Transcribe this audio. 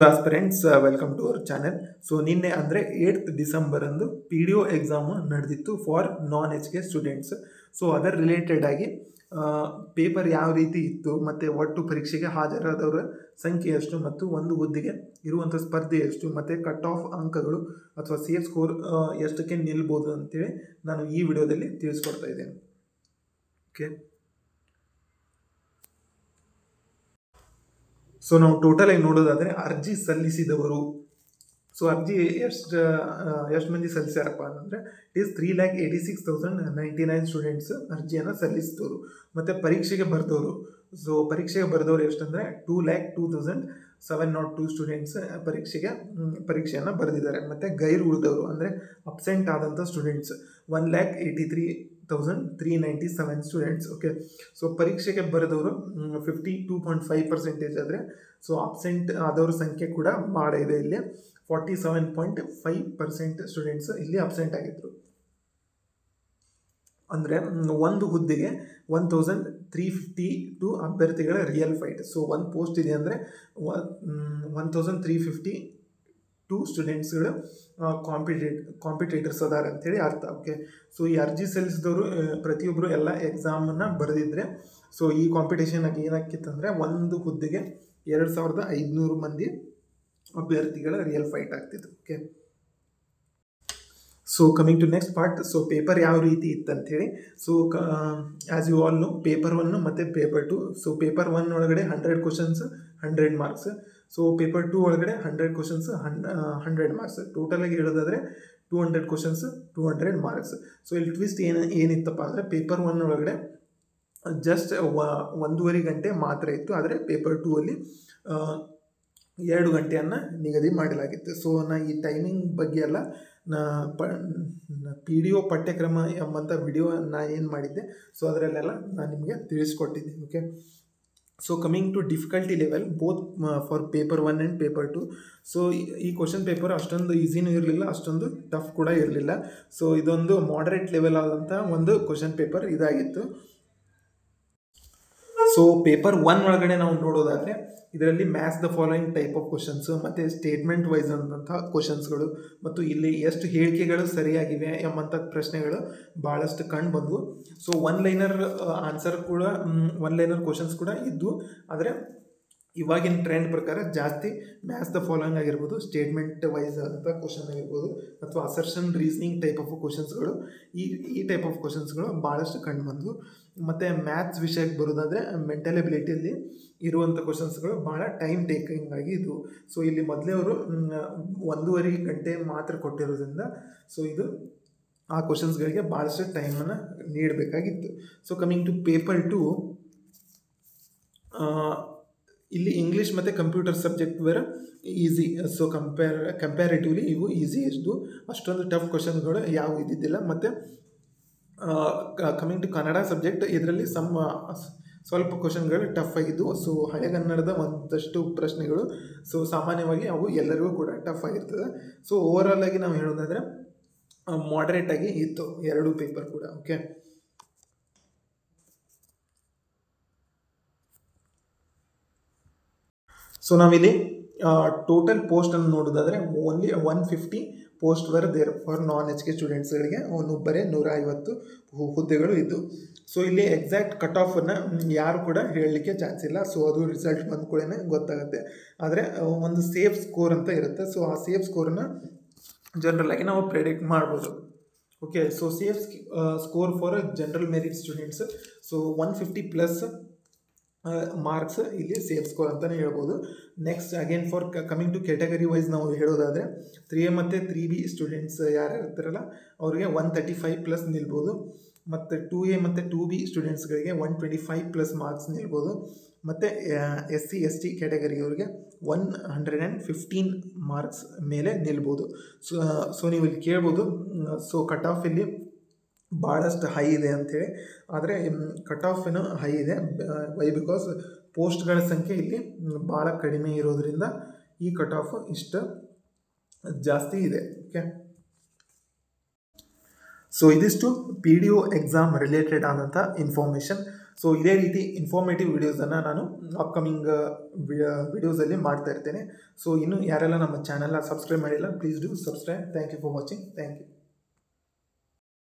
Aspirants welcome to our channel. So ನಿನ್ನೆ ಅಂದರೆ 8th December ಅಂದು PDO ಎಕ್ಸಾಮ್ ನಡೆದಿತ್ತು for non HK students. So ಅದರ ರಿಲೇಟೆಡ್ ಆಗಿ ಪೇಪರ್ ಯಾವ ರೀತಿ ಇತ್ತು ಮತ್ತು ಒಟ್ಟು ಪರೀಕ್ಷೆಗೆ ಹಾಜರಾದವರ ಸಂಖ್ಯೆ ಎಷ್ಟು ಮತ್ತು ಒಂದು ಹುದ್ದೆಗೆ ಇರುವಂಥ ಸ್ಪರ್ಧೆ ಎಷ್ಟು ಮತ್ತು ಕಟ್ ಆಫ್ ಅಂಕಗಳು ಅಥವಾ ಸೇಫ್ ಸ್ಕೋರ್ ಎಷ್ಟಕ್ಕೆ ನಿಲ್ಬೋದು ಅಂತೇಳಿ ನಾನು ಈ ವಿಡಿಯೋದಲ್ಲಿ ತಿಳಿಸ್ಕೊಡ್ತಾ ಇದ್ದೇನೆ. ಓಕೆ, ಸೊ ನಾವು ಟೋಟಲ್ ಆಗಿ ನೋಡೋದಾದರೆ ಅರ್ಜಿ ಸಲ್ಲಿಸಿದವರು, ಸೊ ಅರ್ಜಿ ಎಷ್ಟು ಮಂದಿ ಸಲ್ಲಿಸ್ಯಾರಪ್ಪ ಅಂತಂದರೆ ಇಟ್ ಈಸ್ 3,86,099 ಸ್ಟೂಡೆಂಟ್ಸ್ ಅರ್ಜಿಯನ್ನು ಸಲ್ಲಿಸಿದವರು. ಮತ್ತು ಪರೀಕ್ಷೆಗೆ ಬರೆದವರು, ಸೊ ಪರೀಕ್ಷೆಗೆ ಬರೆದವರು ಎಷ್ಟಂದರೆ 2,02,702 ಸ್ಟೂಡೆಂಟ್ಸ್ ಪರೀಕ್ಷೆಯನ್ನು ಬರೆದಿದ್ದಾರೆ. ಮತ್ತು ಗೈರು ಉಳಿದವರು ಅಂದರೆ ಅಬ್ಸೆಂಟ್ ಆದಂಥ ಸ್ಟೂಡೆಂಟ್ಸ್ 1,83,397 ಸ್ಟೂಡೆಂಟ್ಸ್. ಓಕೆ, ಸೊ ಪರೀಕ್ಷೆಗೆ ಬರೆದವರು 52.5% ಆದರೆ, ಸೊ ಅಬ್ಸೆಂಟ್ ಆದವ್ರ ಸಂಖ್ಯೆ ಕೂಡ ಭಾಳ ಇದೆ. ಇಲ್ಲಿ 47.5% ಸ್ಟೂಡೆಂಟ್ಸ್ ಇಲ್ಲಿ ಅಬ್ಸೆಂಟ್ ಆಗಿದ್ರು. ಅಂದರೆ ಒಂದು ಹುದ್ದೆಗೆ 1,352 ಅಭ್ಯರ್ಥಿಗಳ ರಿಯಲ್ ಫೈಟ್. ಸೊ ಒಂದು ಪೋಸ್ಟ್ ಇದೆ ಅಂದರೆ 1,352 ಸ್ಟೂಡೆಂಟ್ಸ್ಗಳು ಕಾಂಪಿಟೇಟರ್ಸ್ ಅದಾರ ಅಂಥೇಳಿ ಅರ್ಥ. ಓಕೆ, ಸೊ ಈ ಅರ್ಜಿ ಸಲ್ಲಿಸಿದವರು ಪ್ರತಿಯೊಬ್ಬರು ಎಲ್ಲ ಎಕ್ಸಾಮನ್ನು ಬರೆದಿದ್ರೆ, ಸೊ ಈ ಕಾಂಪಿಟೇಷನ್ ಆಗಿ ಏನಾಕಿತ್ತಂದರೆ ಒಂದು ಹುದ್ದೆಗೆ 2,500 ಮಂದಿ ಅಭ್ಯರ್ಥಿಗಳ ರಿಯಲ್ ಫೈಟ್ ಆಗ್ತಿತ್ತು. Okay, so coming to next part. So paper ಯಾವ ರೀತಿ ಇತ್ತಂಥೇಳಿ, so as you all know paper 1 ಮತ್ತು ಪೇಪರ್ 2. ಸೊ ಪೇಪರ್ 1 ಒಳಗಡೆ 100 ಕ್ವಶನ್ಸ್ 100 ಮಾರ್ಕ್ಸ್. ಸೊ ಪೇಪರ್ 2 ಒಳಗಡೆ 100 ಕ್ವಶನ್ಸ್ 100 ಮಾರ್ಕ್ಸ್. ಟೋಟಲಾಗಿ ಹೇಳೋದಾದರೆ 200 ಕ್ವಶನ್ಸ್ 200 ಮಾರ್ಕ್ಸ್. ಸೊ ಇಲ್ಲಿ ಟ್ವಿಸ್ಟ್ ಏನಿತ್ತಪ್ಪ ಅಂದರೆ ಪೇಪರ್ 1 ಒಳಗಡೆ ಜಸ್ಟ್ 1.5 ಗಂಟೆ ಮಾತ್ರ ಇತ್ತು, ಆದರೆ ಪೇಪರ್ 2 ಅಲ್ಲಿ 2 ಗಂಟೆಯನ್ನು ನಿಗದಿ ಮಾಡಲಾಗಿತ್ತು. ಸೊ ಈ ಟೈಮಿಂಗ್ ಬಗ್ಗೆ ಎಲ್ಲ PDO ಪಠ್ಯಕ್ರಮ ಎಂಬಂಥ ವಿಡಿಯೋ ಏನು ಮಾಡಿದ್ದೆ, ಸೊ ಅದರಲ್ಲೆಲ್ಲ ನಾನು ನಿಮಗೆ ತಿಳಿಸ್ಕೊಟ್ಟಿದ್ದೆ. Okay, so coming to difficulty level both for paper 1 and paper 2. So ಈ ಕ್ವಶನ್ ಪೇಪರ್ ಅಷ್ಟೊಂದು ಈಸಿನೂ ಇರಲಿಲ್ಲ, ಅಷ್ಟೊಂದು ಟಫ್ ಕೂಡ ಇರಲಿಲ್ಲ. ಸೊ ಇದೊಂದು ಮಾಡರೇಟ್ ಲೆವೆಲ್ ಆದಂಥ ಒಂದು ಕ್ವಶನ್ ಪೇಪರ್ ಇದಾಗಿತ್ತು. ಸೊ ಪೇಪರ್ 1 ಒಳಗಡೆ ನಾವು ನೋಡೋದಾದರೆ ಇದರಲ್ಲಿ match the following type of questions ಮತ್ತು ಸ್ಟೇಟ್ಮೆಂಟ್ ವೈಸ್ ಅಂಥ ಕ್ವಶನ್ಸ್ಗಳು ಮತ್ತು ಇಲ್ಲಿ ಎಷ್ಟು ಹೇಳಿಕೆಗಳು ಸರಿಯಾಗಿವೆ ಎಂಬಂಥ ಪ್ರಶ್ನೆಗಳು ಭಾಳಷ್ಟು ಕಂಡು ಬಂದವು. ಸೊ ಒನ್ ಲೈನರ್ ಕ್ವಶನ್ಸ್ ಕೂಡ ಇದ್ವು, ಆದರೆ ಇವಾಗಿನ ಟ್ರೆಂಡ್ ಪ್ರಕಾರ ಜಾಸ್ತಿ ಮ್ಯಾಚ್ ದ ಫಾಲೋಯಿಂಗ್ ಆಗಿರ್ಬೋದು, ಸ್ಟೇಟ್ಮೆಂಟ್ ವೈಸ್ ಅಂತ ಕ್ವಶನ್ ಆಗಿರ್ಬೋದು, ಅಥವಾ ಅಸರ್ಷನ್ ರೀಸನಿಂಗ್ ಟೈಪ್ ಆಫ್ ಕ್ವಶನ್ಸ್ಗಳು, ಈ ಟೈಪ್ ಆಫ್ ಕ್ವಶನ್ಸ್ಗಳು ಭಾಳಷ್ಟು ಕಂಡು ಬಂದವು. ಮತ್ತು ಮ್ಯಾಥ್ಸ್ ವಿಷಯಕ್ಕೆ ಬರೋದಾದರೆ ಮೆಂಟಲ್ ಎಬಿಲಿಟಿಯಲ್ಲಿ ಇರುವಂಥ ಕ್ವಶನ್ಸ್ಗಳು ಭಾಳ ಟೈಮ್ ಟೇಕಿಂಗ್ ಆಗಿ ಇದ್ವು. ಸೊ ಇಲ್ಲಿ ಮೊದಲೇ ಅವರು 1.5 ಗಂಟೆ ಮಾತ್ರ ಕೊಟ್ಟಿರೋದ್ರಿಂದ ಸೊ ಇದು ಆ ಕ್ವಶನ್ಸ್ಗಳಿಗೆ ಭಾಳಷ್ಟು ಟೈಮನ್ನು ನೀಡಬೇಕಾಗಿತ್ತು. ಸೊ ಕಮಿಂಗ್ ಟು ಪೇಪರ್ 2, ಇಲ್ಲಿ ಇಂಗ್ಲೀಷ್ ಮತ್ತು computer subject were easy. So comparatively ಇವು ಈಸಿ ಇದ್ದು, ಅಷ್ಟೊಂದು ಟಫ್ ಕ್ವಶನ್ಗಳು ಯಾವುವು ಇದ್ದಿದ್ದಿಲ್ಲ. ಮತ್ತು ಕಮಿಂಗ್ ಟು ಕನ್ನಡ ಸಬ್ಜೆಕ್ಟ್, ಇದರಲ್ಲಿ ಸ್ವಲ್ಪ ಕ್ವಶನ್ಗಳು ಟಫ್ ಆಗಿದ್ದವು. ಸೊ ಹಳೆಗನ್ನಡದ ಒಂದಷ್ಟು ಪ್ರಶ್ನೆಗಳು ಸೊ ಸಾಮಾನ್ಯವಾಗಿ ಅವು ಎಲ್ಲರಿಗೂ ಕೂಡ ಟಫ್ ಆಗಿರ್ತದೆ. ಸೊ ಓವರಾಲ್ ಆಗಿ ನಾವು ಹೇಳೋದಾದರೆ ಮಾಡ್ರೇಟ್ ಆಗಿ ಇತ್ತು ಎರಡೂ ಪೇಪರ್ ಕೂಡ. ಓಕೆ, ಸೊ ನಾವಿಲ್ಲಿ ಟೋಟಲ್ ಪೋಸ್ಟನ್ನು ನೋಡೋದಾದರೆ only 150 post were there for non HK ಸ್ಟೂಡೆಂಟ್ಸ್ಗಳಿಗೆ ಒಬ್ಬರೇ 150 ಹುದ್ದೆಗಳು ಇದ್ದು. ಸೊ ಇಲ್ಲಿ ಎಕ್ಸಾಕ್ಟ್ ಕಟ್ ಆಫನ್ನು ಯಾರು ಕೂಡ ಹೇಳಲಿಕ್ಕೆ ಚಾನ್ಸ್ ಇಲ್ಲ. ಸೊ ಅದು ರಿಸಲ್ಟ್ ಬಂದ ಕೂಡಲೇ ಗೊತ್ತಾಗುತ್ತೆ. ಆದರೆ ಒಂದು ಸೇಫ್ ಸ್ಕೋರ್ ಅಂತ ಇರುತ್ತೆ. ಸೊ ಆ ಸೇಫ್ ಸ್ಕೋರನ್ನು ಜನರಲಾಗಿ ನಾವು ಪ್ರೆಡಿಕ್ಟ್ ಮಾಡ್ಬೋದು. Okay, so safe score for general merit students, so 150+ marks ಇಲ್ಲಿ ಸೇಫ್ ಸ್ಕೋರ್ ಅಂತಲೇ ಹೇಳ್ಬೋದು. Next again for coming to category wise ನಾವು ಹೇಳೋದಾದರೆ 3A ಮತ್ತು 3B ಸ್ಟೂಡೆಂಟ್ಸ್ ಯಾರು ಇರ್ತಾರಲ್ಲ ಅವರಿಗೆ 135+ ನಿಲ್ಬೋದು. ಮತ್ತು 2A ಮತ್ತು 2B ಸ್ಟೂಡೆಂಟ್ಸ್ಗಳಿಗೆ 125+ ಮಾರ್ಕ್ಸ್ ನಿಲ್ಬೋದು. ಮತ್ತು SC ST ಕ್ಯಾಟಗರಿಯವರಿಗೆ 115 ಮಾರ್ಕ್ಸ್ ಮೇಲೆ ನಿಲ್ಬೋದು. ಸೊ ನೀವು ಇಲ್ಲಿ ಕೇಳ್ಬೋದು, ಸೊ ಕಟ್ ಆಫ್ ಇಲ್ಲಿ ಭಾಳಷ್ಟು ಹೈ ಇದೆ ಅಂಥೇಳಿ. ಆದರೆ ಕಟ್ ಆಫ್ ಏನೋ ಹೈ ಇದೆ, ವೈ ಬಿಕಾಸ್ ಪೋಸ್ಟ್ಗಳ ಸಂಖ್ಯೆ ಇಲ್ಲಿ ಭಾಳ ಕಡಿಮೆ ಇರೋದರಿಂದ ಈ ಕಟ್ ಆಫ್ ಇಷ್ಟು ಜಾಸ್ತಿ ಇದೆ. ಓಕೆ, ಸೊ ಇದಿಷ್ಟು PDO ಎಕ್ಸಾಮ್ ರಿಲೇಟೆಡ್ ಆದಂಥ ಇನ್ಫಾರ್ಮೇಷನ್. ಸೊ ಇದೇ ರೀತಿ ಇನ್ಫಾರ್ಮೇಟಿವ್ ವಿಡಿಯೋಸನ್ನು ನಾನು ಅಪ್ಕಮಿಂಗ್ ವಿಡಿಯೋಸಲ್ಲಿ ಮಾಡ್ತಾ ಇರ್ತೇನೆ. ಸೊ ಇನ್ನು ಯಾರೆಲ್ಲ ನಮ್ಮ ಚಾನಲ್ನ ಸಬ್ಸ್ಕ್ರೈಬ್ ಮಾಡಿಲ್ಲ, please do subscribe. Thank you for watching. Thank you.